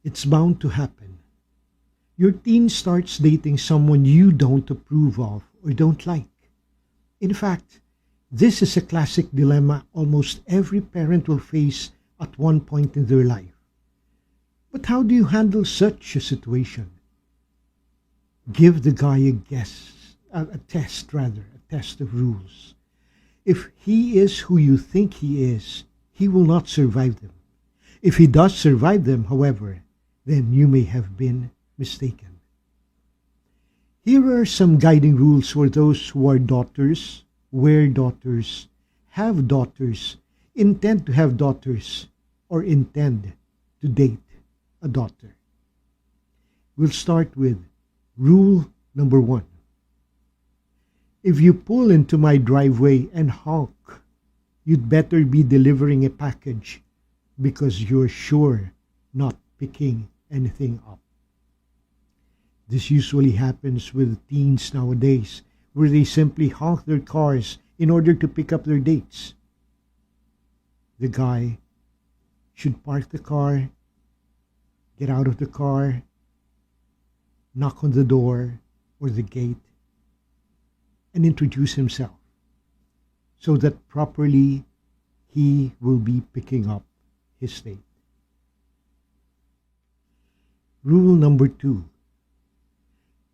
It's bound to happen. Your teen starts dating someone you don't approve of or don't like. In fact, this is a classic dilemma almost every parent will face at one point in their life. But how do you handle such a situation? Give the guy a test rather, a test of rules. If he is who you think he is, he will not survive them. If he does survive them, however, then you may have been mistaken. Here are some guiding rules for those who are daughters, were daughters, have daughters, intend to have daughters, or intend to date a daughter. We'll start with rule number 1. If you pull into my driveway and honk, you'd better be delivering a package because you're sure not picking anything up. This usually happens with teens nowadays, where they simply honk their cars in order to pick up their dates. The guy should park the car, get out of the car, knock on the door or the gate, and introduce himself so that properly he will be picking up his date. Rule number 2.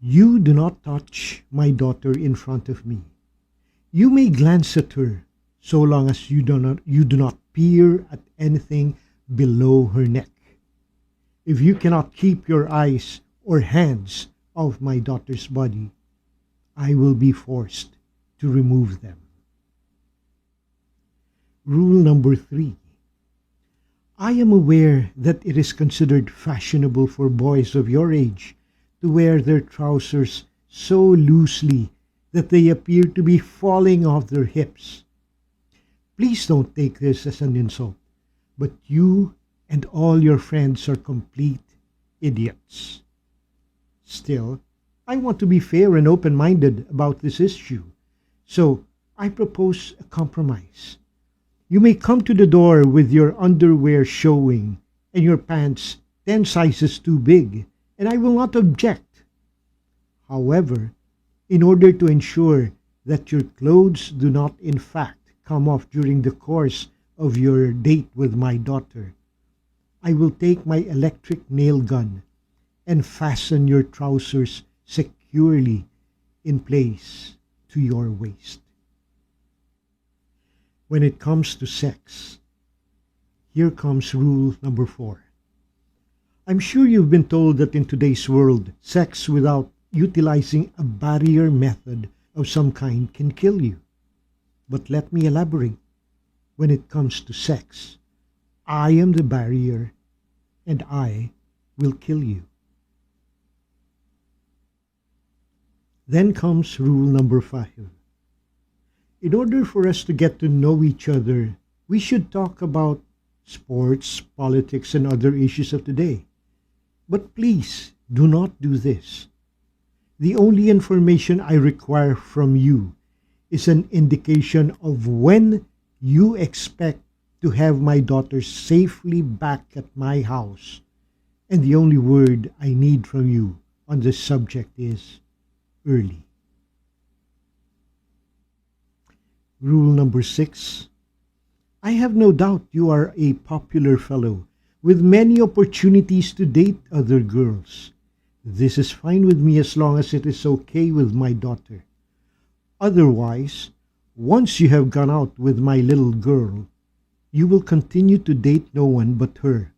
You do not touch my daughter in front of me. You may glance at her so long as you do not peer at anything below her neck. If you cannot keep your eyes or hands off my daughter's body, I will be forced to remove them. Rule number 3. I am aware that it is considered fashionable for boys of your age to wear their trousers so loosely that they appear to be falling off their hips. Please don't take this as an insult, but you and all your friends are complete idiots. Still, I want to be fair and open-minded about this issue, so I propose a compromise. You may come to the door with your underwear showing and your pants 10 sizes too big, and I will not object. However, in order to ensure that your clothes do not in fact come off during the course of your date with my daughter, I will take my electric nail gun and fasten your trousers securely in place to your waist. When it comes to sex, here comes rule number 4. I'm sure you've been told that in today's world, sex without utilizing a barrier method of some kind can kill you. But let me elaborate. When it comes to sex, I am the barrier and I will kill you. Then comes rule number 5. In order for us to get to know each other, we should talk about sports, politics, and other issues of the day. But please do not do this. The only information I require from you is an indication of when you expect to have my daughter safely back at my house. And the only word I need from you on this subject is early. Rule number 6. I have no doubt you are a popular fellow with many opportunities to date other girls. This is fine with me as long as it is okay with my daughter. Otherwise, once you have gone out with my little girl, you will continue to date no one but her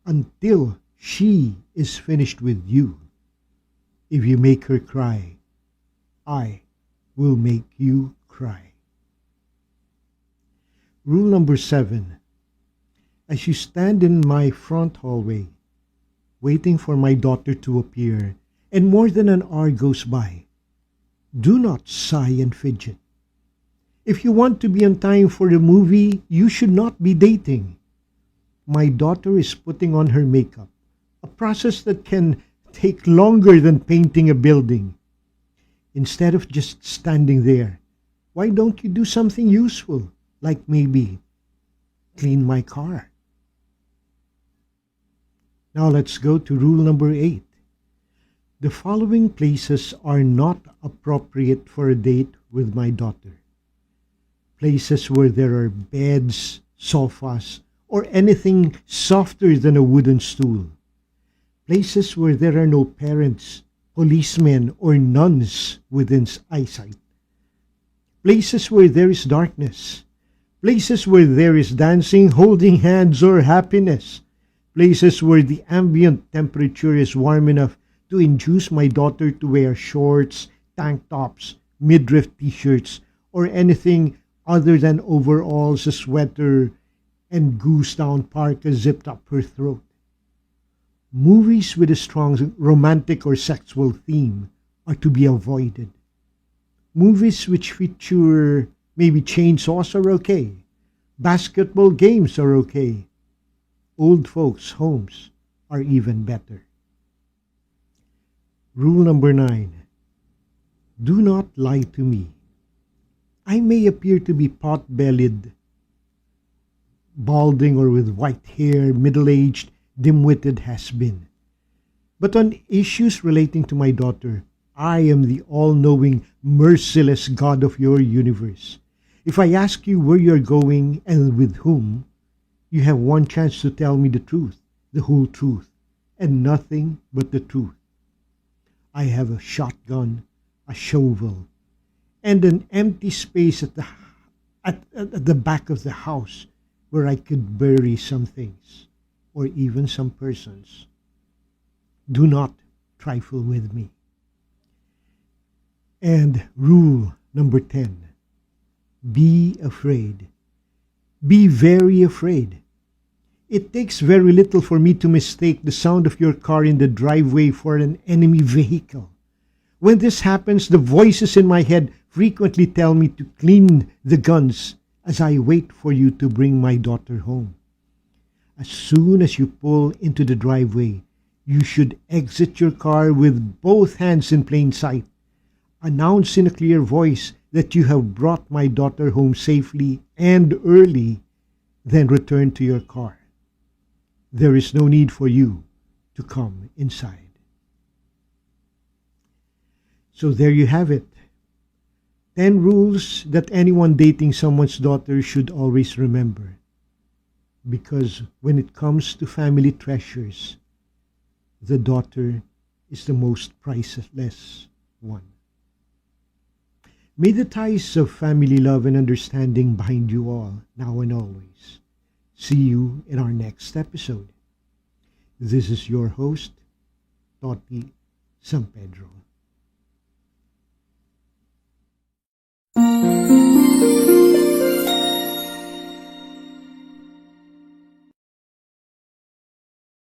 until she is finished with you. If you make her cry, I will make you cry. Rule number 7. As you stand in my front hallway, waiting for my daughter to appear, and more than an hour goes by, do not sigh and fidget. If you want to be on time for the movie, you should not be dating. My daughter is putting on her makeup, a process that can take longer than painting a building. Instead of just standing there, why don't you do something useful, like maybe clean my car? Now let's go to rule number 8. The following places are not appropriate for a date with my daughter. Places where there are beds, sofas, or anything softer than a wooden stool. Places where there are no parents, policemen, or nuns within eyesight. Places where there is darkness. Places where there is dancing, holding hands, or happiness. Places where the ambient temperature is warm enough to induce my daughter to wear shorts, tank tops, midriff t-shirts, or anything other than overalls, a sweater, and goose down parka zipped up her throat. Movies with a strong romantic or sexual theme are to be avoided. Movies which feature maybe chainsaws are okay. Basketball games are okay. Old folks' homes are even better. Rule number 9. Do not lie to me. I may appear to be pot-bellied, balding, or with white hair, middle-aged, dim-witted has-been. But on issues relating to my daughter, I am the all-knowing, merciless God of your universe. If I ask you where you're going and with whom, you have one chance to tell me the truth, the whole truth, and nothing but the truth. I have a shotgun, a shovel, and an empty space at the back of the house where I could bury some things, or even some persons. Do not trifle with me. And rule number 10. Be afraid. Be very afraid. It takes very little for me to mistake the sound of your car in the driveway for an enemy vehicle. When this happens, the voices in my head frequently tell me to clean the guns as I wait for you to bring my daughter home. As soon as you pull into the driveway, you should exit your car with both hands in plain sight. Announce in a clear voice that you have brought my daughter home safely and early, then return to your car. There is no need for you to come inside. So there you have it. 10 rules that anyone dating someone's daughter should always remember. Because when it comes to family treasures, the daughter is the most priceless one. May the ties of family love and understanding bind you all, now and always. See you in our next episode. This is your host, Toti San Pedro.